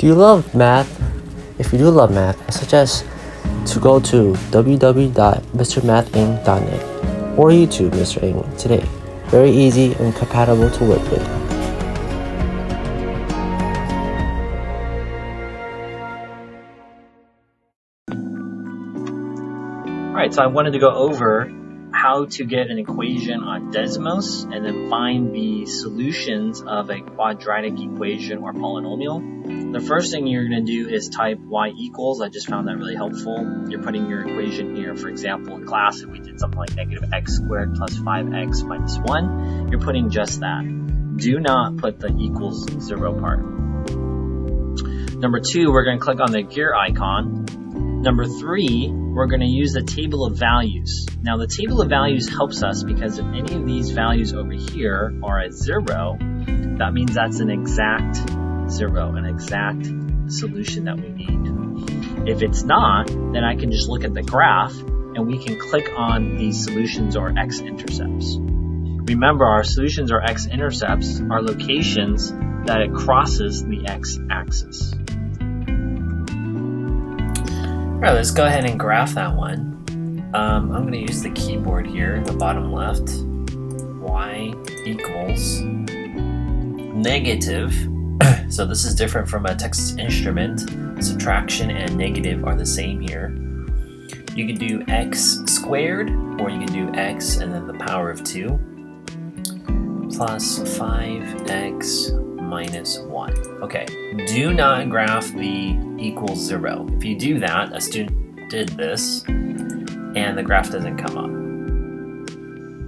Do you love math? If you do love math, I suggest to go to www.mrmathinc.net or YouTube Mr. Ing today. Very easy and compatible to work with. Alright, so I wanted to go over how to get an equation on Desmos and then find the solutions of a quadratic equation or polynomial. The first thing you're going to do is type y equals. I just found that really helpful. You're putting your equation here. For example, in class, if we did something like negative x squared plus 5x minus 1, you're putting just that. Do not put the equals 0 part. Number 2, we're going to click on the gear icon. Number 3, we're going to use the table of values. Now the table of values helps us because if any of these values over here are at 0, that means that's an exact 0, an exact solution that we need. If it's not, then I can just look at the graph and we can click on these solutions or x-intercepts. Remember, our solutions or x-intercepts are locations that it crosses the x-axis. Alright, let's go ahead and graph that one. I'm going to use the keyboard here in the bottom left. Y equals negative. So this is different from a Texas Instrument. Subtraction and negative are the same here. You can do x squared, or you can do x and then the power of 2 plus 5x minus 1. Okay, do not graph the equals 0. If you do that, a student did this, and the graph doesn't come up.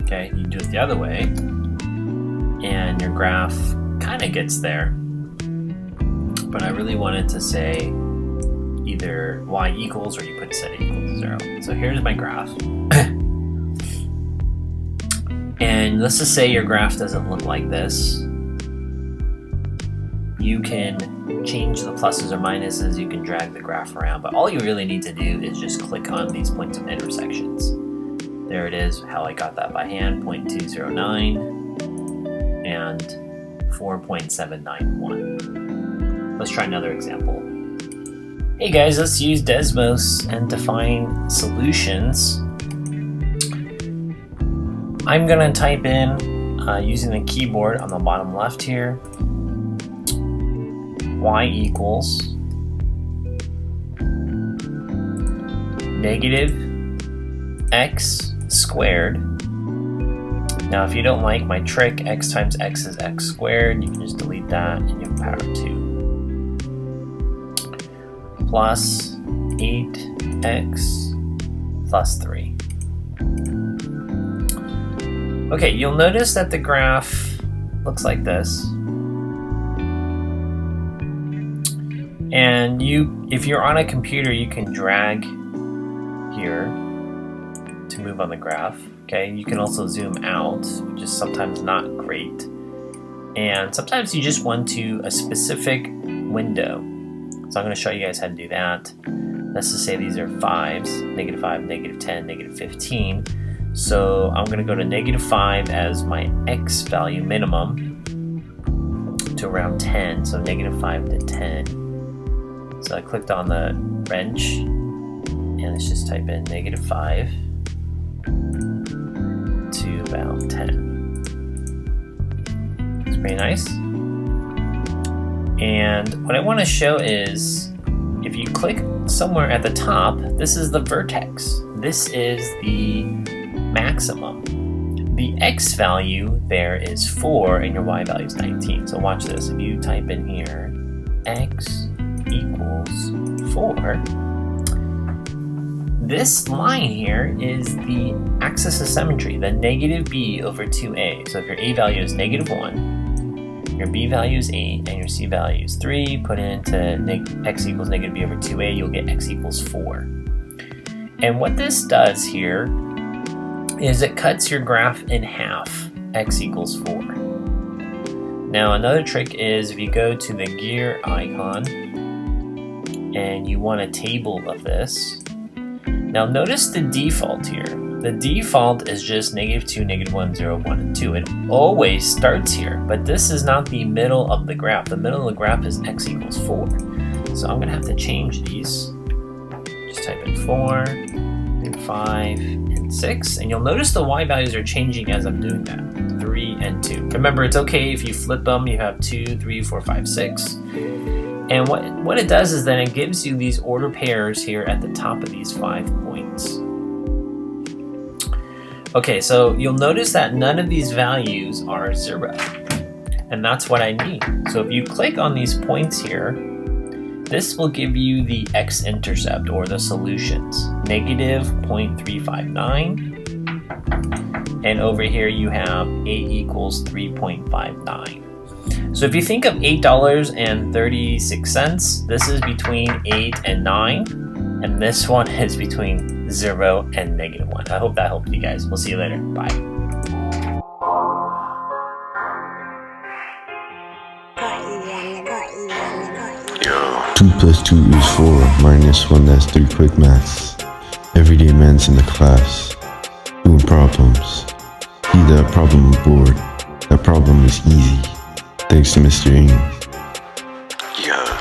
Okay, you do it the other way, and your graph kind of gets there. But I really wanted to say either y equals or you put set equals 0. So here's my graph. And let's just say your graph doesn't look like this. You can change the pluses or minuses, you can drag the graph around, but all you really need to do is just click on these points of intersections. There it is, how I got that by hand, 0.209 and 4.791. Let's try another example. Hey guys, let's use Desmos and define solutions. I'm gonna type in, using the keyboard on the bottom left here, y equals negative x squared. Now if you don't like my trick, x times x is x squared, you can just delete that and you have power 2. Plus 8x plus 3. Okay, you'll notice that the graph looks like this. And if you're on a computer, you can drag here to move on the graph. Okay, you can also zoom out, which is sometimes not great. And sometimes you just want to a specific window. So I'm going to show you guys how to do that. Let's just say these are 5s, negative 5, negative 10, negative 15. So I'm going to go to negative 5 as my x value minimum to around 10. So negative 5 to 10. So I clicked on the wrench, and let's just type in negative 5 to about 10. It's pretty nice. And what I want to show is, if you click somewhere at the top, this is the vertex. This is the maximum. The x value there is 4, and your y value is 19. So watch this. If you type in here, x equals 4, this line here is the axis of symmetry, the negative b over 2a. So if your a value is negative 1, your b value is 8, and your c value is 3, put it into x equals negative b over 2a, you'll get x equals 4. And what this does here is it cuts your graph in half, x equals 4. Now another trick is if you go to the gear icon and you want a table of this, Now notice the default here. The default is just -2, -1, 0, 1, and 2. It always starts here, but this is not the middle of the graph. The middle of the graph is x equals 4. So I'm gonna have to change these. Just type in 4, and 5, and 6, and you'll notice the y values are changing as I'm doing that. 3 and 2. Remember, it's okay if you flip them, you have 2, 3, 4, 5, 6. And what it does is then it gives you these order pairs here at the top of these 5 points. Okay, so you'll notice that none of these values are 0. And that's what I need. So if you click on these points here, this will give you the x-intercept or the solutions. -0.359. And over here you have a equals 3.59. So if you think of $8.36, this is between 8 and 9, and this one is between 0 and -1. I hope that helped you guys. We'll see you later. Bye. Yo. 2 plus 2 is 4, minus 1, that's 3 quick maths. Everyday man's in the class, doing problems. See that problem board, that problem is easy. Thanks to Mr. Ing. Yeah.